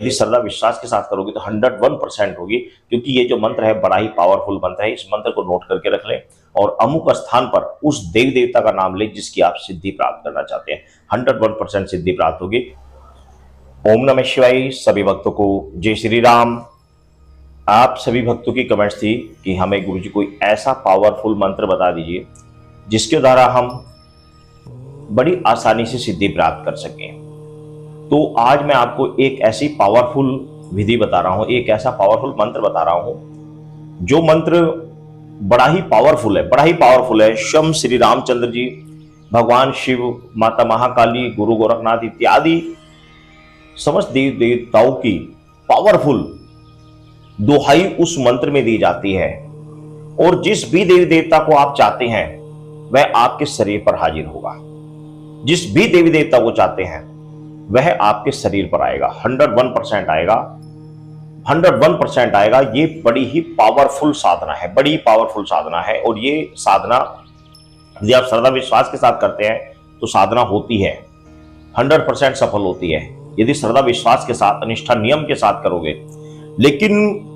यदि श्रद्धा विश्वास के साथ करोगे तो 101% होगी, क्योंकि ये जो मंत्र है बड़ा ही पावरफुल मंत्र है। इस मंत्र को नोट करके रख लें और अमुक स्थान पर उस देवी देवता का नाम लें जिसकी आप सिद्धि प्राप्त करना चाहते हैं। 101% सिद्धि प्राप्त होगी। ओम नमः शिवाय। सभी भक्तों को जय श्री राम। आप सभी भक्तों की कमेंट्स थी कि हमें गुरुजी कोई ऐसा पावरफुल मंत्र बता दीजिए जिसके द्वारा हम बड़ी आसानी से सिद्धि प्राप्त कर सकें। तो आज मैं आपको एक ऐसी पावरफुल विधि बता रहा हूं, एक ऐसा पावरफुल मंत्र बता रहा हूं जो मंत्र बड़ा ही पावरफुल है। स्वयं श्री रामचंद्र जी, भगवान शिव, माता महाकाली, गुरु गोरखनाथ इत्यादि समस्त देवी देवताओं की पावरफुल दोहाई उस मंत्र में दी जाती है। और जिस भी देवी देवता को आप चाहते हैं वह आपके शरीर पर हाजिर होगा। जिस भी देवी देवता को चाहते हैं वह आपके शरीर पर आएगा। 101% आएगा, 101% आएगा। ये बड़ी ही पावरफुल साधना है, बड़ी पावरफुल साधना है। और ये साधना यदि आप श्रद्धा विश्वास के साथ करते हैं तो साधना होती है, 100% सफल होती है यदि श्रद्धा विश्वास के साथ, निष्ठा नियम के साथ करोगे। लेकिन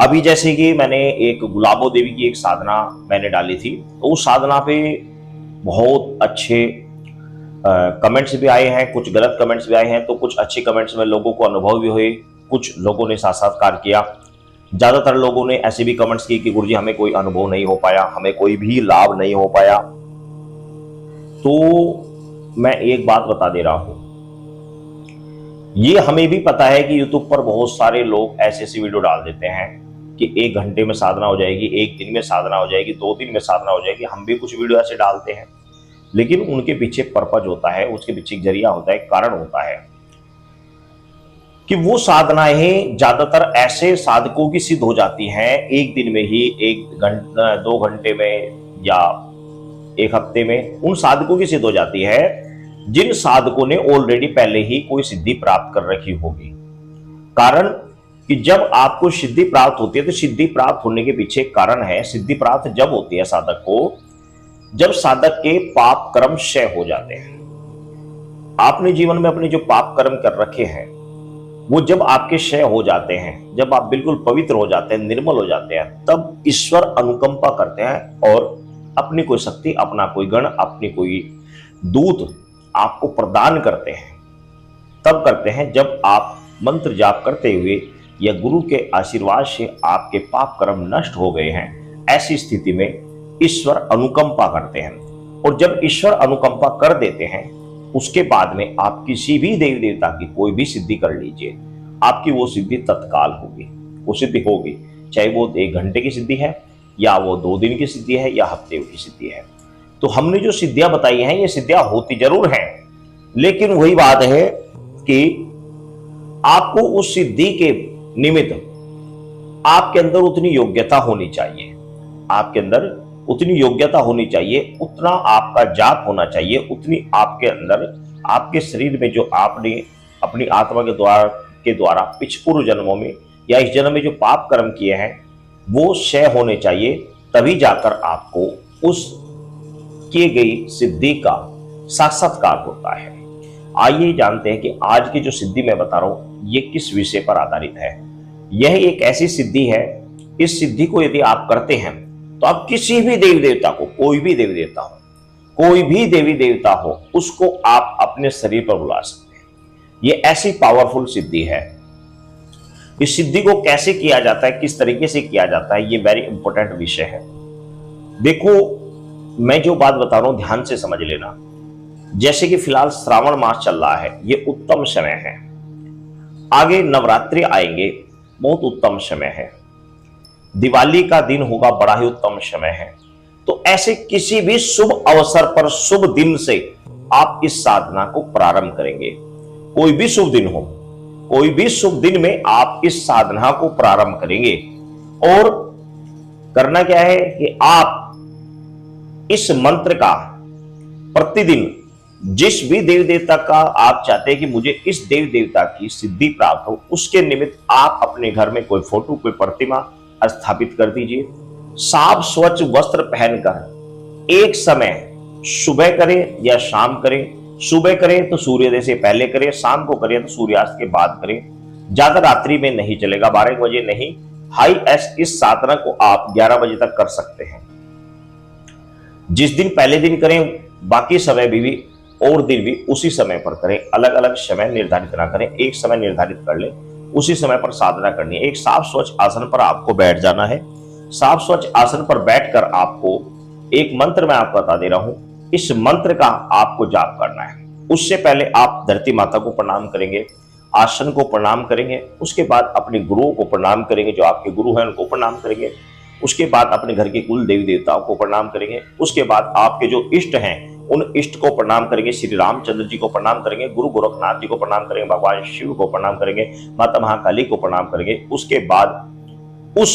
अभी जैसे कि मैंने एक गुलाबो देवी की एक साधना मैंने डाली थी, तो उस साधना पे बहुत अच्छे कमेंट्स भी आए हैं, कुछ गलत कमेंट्स भी आए हैं। तो कुछ अच्छे कमेंट्स में लोगों को अनुभव भी हुए, कुछ लोगों ने साक्षात्कार किया। ज्यादातर लोगों ने ऐसे भी कमेंट्स किए कि गुरुजी हमें कोई अनुभव नहीं हो पाया, हमें कोई भी लाभ नहीं हो पाया। तो मैं एक बात बता दे रहा हूं, ये हमें भी पता है कि यूट्यूब पर बहुत सारे लोग ऐसे ऐसी वीडियो डाल देते हैं कि 1 घंटे में साधना हो जाएगी, 1 दिन में साधना हो जाएगी, 2 दिन में साधना हो जाएगी। हम भी कुछ वीडियो ऐसे डालते हैं, लेकिन उनके पीछे पर्पज होता है, उसके पीछे एक जरिया होता है, कारण होता है कि वो साधनाएं ज्यादातर ऐसे साधकों की सिद्ध हो जाती हैं 1 दिन में ही, 1 घंटा 2 घंटे में या 1 हफ्ते में। उन साधकों की सिद्ध हो जाती है जिन साधकों ने ऑलरेडी पहले ही कोई सिद्धि प्राप्त कर रखी होगी। कारण कि जब आपको सिद्धि प्राप्त होती है तो सिद्धि प्राप्त होने के पीछे कारण है। सिद्धि प्राप्त जब होती है साधक को जब साधक के पाप कर्म क्षय हो जाते हैं। आपने जीवन में अपने जो पाप कर्म कर रखे हैं वो जब आपके क्षय हो जाते हैं, जब आप बिल्कुल पवित्र हो जाते हैं, निर्मल हो जाते हैं, तब ईश्वर अनुकंपा करते हैं और अपनी कोई शक्ति, अपना कोई गण, अपनी कोई दूत आपको प्रदान करते हैं। तब करते हैं जब आप मंत्र जाप करते हुए या गुरु के आशीर्वाद से आपके पाप कर्म नष्ट हो गए हैं। ऐसी स्थिति में ईश्वर अनुकंपा करते हैं। और जब ईश्वर अनुकंपा कर देते हैं उसके बाद में आप किसी भी देवी देवता की कोई भी सिद्धि कर लीजिए, आपकी वो सिद्धि तत्काल होगी, वो सिद्धि होगी। चाहे वो 1 घंटे की सिद्धि है या वो 2 दिन की सिद्धि है या हफ्ते की सिद्धि है। तो हमने जो सिद्धियां बताई हैं ये सिद्धियां होती जरूर हैं, लेकिन वही बात है कि आपको उस सिद्धि के निमित्त आपके अंदर उतनी योग्यता होनी चाहिए, आपके अंदर उतनी योग्यता होनी चाहिए, उतना आपका जाप होना चाहिए, उतनी आपके अंदर, आपके शरीर में जो आपने अपनी आत्मा के द्वारा पूर्व जन्मों में या इस जन्म में जो पाप कर्म किए हैं वो क्षय होने चाहिए। तभी जाकर आपको उस किए गई सिद्धि का साक्षात्कार होता है। आइए जानते हैं कि आज की जो सिद्धि मैं बता रहा हूं ये किस विषय पर आधारित है। यह एक ऐसी सिद्धि है, इस सिद्धि को यदि आप करते हैं तो आप किसी भी देवी देवता को, कोई भी देवी देवता हो, कोई भी देवी देवता हो, उसको आप अपने शरीर पर बुला सकते हैं। ये ऐसी पावरफुल सिद्धि है। इस सिद्धि को कैसे किया जाता है, किस तरीके से किया जाता है, ये वेरी इंपॉर्टेंट विषय है। देखो, मैं जो बात बता रहा हूं ध्यान से समझ लेना। जैसे कि फिलहाल श्रावण मास चल रहा है, ये उत्तम समय है। आगे नवरात्रि आएंगे, बहुत उत्तम समय है। दिवाली का दिन होगा, बड़ा ही उत्तम समय है। तो ऐसे किसी भी शुभ अवसर पर, शुभ दिन से आप इस साधना को प्रारंभ करेंगे। कोई भी शुभ दिन हो, कोई भी शुभ दिन में आप इस साधना को प्रारंभ करेंगे। और करना क्या है कि आप इस मंत्र का प्रतिदिन जिस भी देवी देवता का आप चाहते हैं कि मुझे इस देवी देवता की सिद्धि प्राप्त हो, उसके निमित्त आप अपने घर में कोई फोटो, कोई प्रतिमा स्थापित कर दीजिए। साफ स्वच्छ वस्त्र पहनकर एक समय सुबह करें या शाम करें। सुबह करें तो सूर्योदय से पहले करें, शाम को करें तो सूर्यास्त के बाद करें। ज्यादा रात्रि में नहीं चलेगा, 12 बजे नहीं। हाईएस्ट इस साधना को आप 11 बजे तक कर सकते हैं। जिस दिन पहले दिन करें, बाकी समय भी और दिन भी उसी समय पर करें। अलग अलग समय निर्धारित ना करें, एक समय निर्धारित कर लें, उसी समय पर साधना करनी है। एक साफ स्वच्छ आसन पर आपको बैठ जाना है। साफ स्वच्छ आसन पर बैठकर आपको एक मंत्र मैं आपको बता दे रहा हूं, इस मंत्र का आपको जाप करना है। उससे पहले आप धरती माता को प्रणाम करेंगे, आसन को प्रणाम करेंगे, उसके बाद अपने गुरुओं को प्रणाम करेंगे, जो आपके गुरु हैं उनको प्रणाम करेंगे। उसके बाद अपने घर के कुल देवी देवताओं को प्रणाम करेंगे। उसके बाद आपके जो इष्ट हैं उन इष्ट को प्रणाम करेंगे। श्री रामचंद्र जी को प्रणाम करेंगे, गुरु गोरखनाथ जी को प्रणाम करेंगे, भगवान शिव को प्रणाम करेंगे, माता महाकाली को प्रणाम करेंगे। उसके बाद उस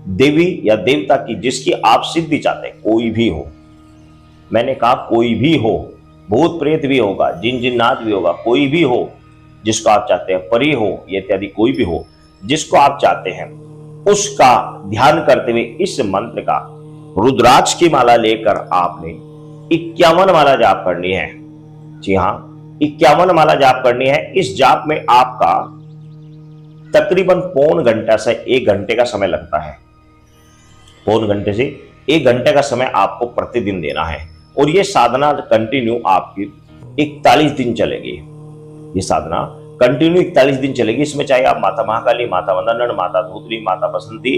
देवी या देवता की जिसकी आप सिद्धि चाहते हैं, कोई भी हो, मैंने कहा कोई भी हो, भूत प्रेत भी होगा, जिन जिन्नात भी होगा, कोई भी हो जिसको आप चाहते हैं, परी हो ये इत्यादि कोई भी हो, जिसको आप चाहते हैं, उसका ध्यान करते हुए इस मंत्र का रुद्राक्ष की माला लेकर आपने 51 माला जाप करनी है। जी हां, 51 माला जाप करनी है। इस जाप में आपका तकरीबन पौन घंटा से 1 घंटे का समय लगता है। पौन घंटे से 1 घंटे का समय आपको प्रतिदिन देना है और ये साधना कंटिन्यू आपकी 41 दिन चलेगी। ये साधना कंटिन्यू 41 दिन चलेगी। इसमें चाहे आप माता महाकाली, माता वंदनन, माता धूतरी, माता बसंती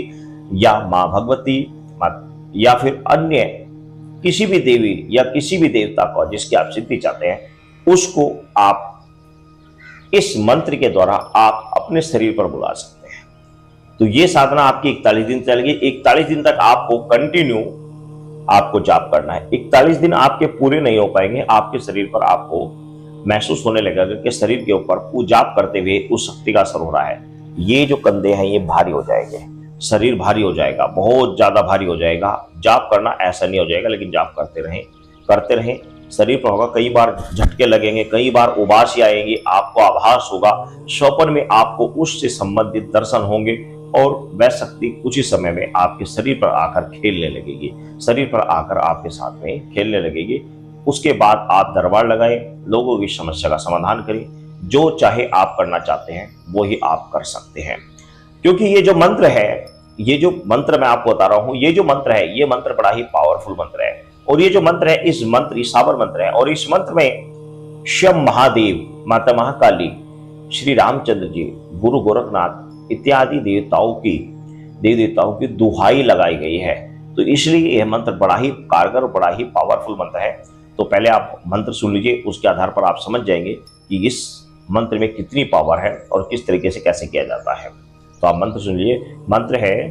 या मां भगवती या फिर अन्य किसी भी देवी या किसी भी देवता को जिसकी आप सिद्धि चाहते हैं, उसको आप इस मंत्र के द्वारा आप अपने शरीर पर बुला सकते हैं। तो ये साधना आपकी 41 दिन चलेगी। 41 दिन तक आपको कंटिन्यू आपको जाप करना है। 41 दिन आपके पूरे नहीं हो पाएंगे, आपके शरीर पर आपको महसूस होने लगेगा कि शरीर के ऊपर जाप करते हुए उस शक्ति का असर हो रहा है। ये जो कंधे हैं ये भारी हो जाएंगे, शरीर भारी हो जाएगा, बहुत ज्यादा भारी हो जाएगा। जाप करना ऐसा नहीं हो जाएगा, लेकिन जाप करते रहें, शरीर पर होगा। कई बार झटके लगेंगे, कई बार उबासी आएंगी, आपको आभास होगा, स्वप्न में आपको उससे संबंधित दर्शन होंगे और वह शक्ति कुछ ही समय में आपके शरीर पर आकर खेलने लगेगी, शरीर पर आकर आपके साथ में खेलने लगेगी। उसके बाद आप दरबार लगाएं, लोगों की समस्या का समाधान करें, जो चाहे आप करना चाहते हैं वो ही आप कर सकते हैं। क्योंकि ये जो मंत्र है, ये जो मंत्र मैं आपको बता रहा हूं, ये जो मंत्र है, ये मंत्र बड़ा ही पावरफुल मंत्र है। और ये जो मंत्र है, इस मंत्र ईसावर मंत्र है और इस मंत्र में शिव महादेव, माता महाकाली, श्री रामचंद्र जी, गुरु गोरखनाथ इत्यादि देवी देवताओं की दुहाई लगाई गई है। तो इसलिए यह मंत्र बड़ा ही कारगर और बड़ा ही पावरफुल मंत्र है। तो पहले आप मंत्र सुन लीजिए, उसके आधार पर आप समझ जाएंगे कि इस मंत्र में कितनी पावर है और किस तरीके से कैसे किया जाता है। तो आप मंत्र सुन लीजिए। मंत्र है,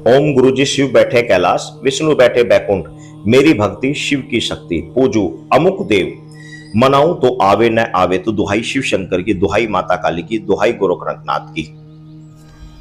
ओम गुरु जी शिव बैठे कैलाश, विष्णु बैठे बैकुंठ, मेरी भक्ति शिव की शक्ति, पूजू अमुक देव, मनाऊं तो आवे न आवे, तो दुहाई शिव शंकर की, दुहाई माता काली की, दुहाई गोरखनाथ की।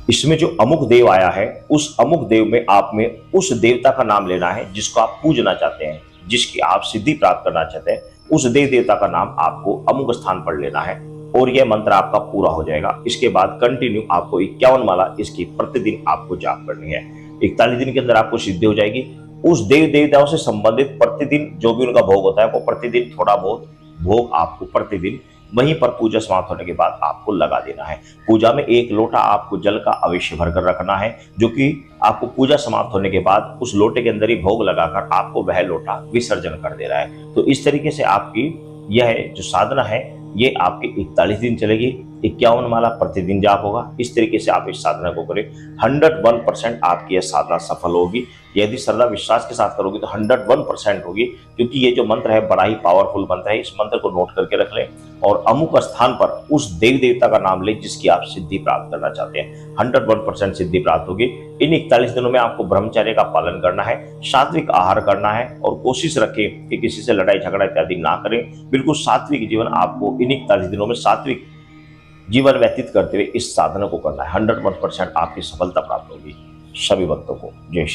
इसमें जो अमुक देव आया है, उस अमुक देव में आप में उस देवता का नाम लेना है जिसको आप पूजना चाहते हैं, जिसकी आप सिद्धि प्राप्त करना चाहते हैं, उस देव देवता का नाम आपको अमुक स्थान पर लेना है और यह मंत्र आपका पूरा हो जाएगा। इसके बाद कंटिन्यू आपको 51 माला इसकी प्रतिदिन आपको जाप करनी है। 41 दिन के अंदर आपको सिद्धि हो जाएगी। उस देव देवताओं से संबंधित प्रतिदिन जो भी उनका भोग होता है, वो प्रतिदिन थोड़ा बहुत भोग आपको प्रतिदिन वहीं पर पूजा समाप्त होने के बाद आपको लगा देना है। पूजा में 1 लोटा आपको जल का अवश्य भरकर रखना है, जो कि आपको पूजा समाप्त होने के बाद उस लोटे के अंदर ही भोग लगाकर आपको वह लोटा विसर्जन कर देना है। तो इस तरीके से आपकी यह जो साधना है ये आपके 41 दिन चलेगी। 51 माला प्रतिदिन जाप होगा। इस तरीके से आप इस साधना को करें, 101% आपकी यह साधना सफल होगी। यदि श्रद्धा विश्वास के साथ करोगे तो 101% होगी, क्योंकि ये जो मंत्र है बड़ा ही पावरफुल मंत्र है। इस मंत्र को नोट करके रख लें और अमुक स्थान पर उस देवी देवता का नाम लें जिसकी आप सिद्धि प्राप्त करना चाहते हैं। 101% सिद्धि प्राप्त होगी। इन 41 दिनों में आपको ब्रह्मचर्य का पालन करना है, सात्विक आहार करना है और कोशिश रखें कि किसी से लड़ाई झगड़ा इत्यादि ना करें। बिल्कुल सात्विक जीवन आपको इन 41 दिनों में सात्विक जीवन व्यतीत करते हुए इस साधना को करना है। 101% आपकी सफलता प्राप्त होगी। सभी भक्तों को जय श्री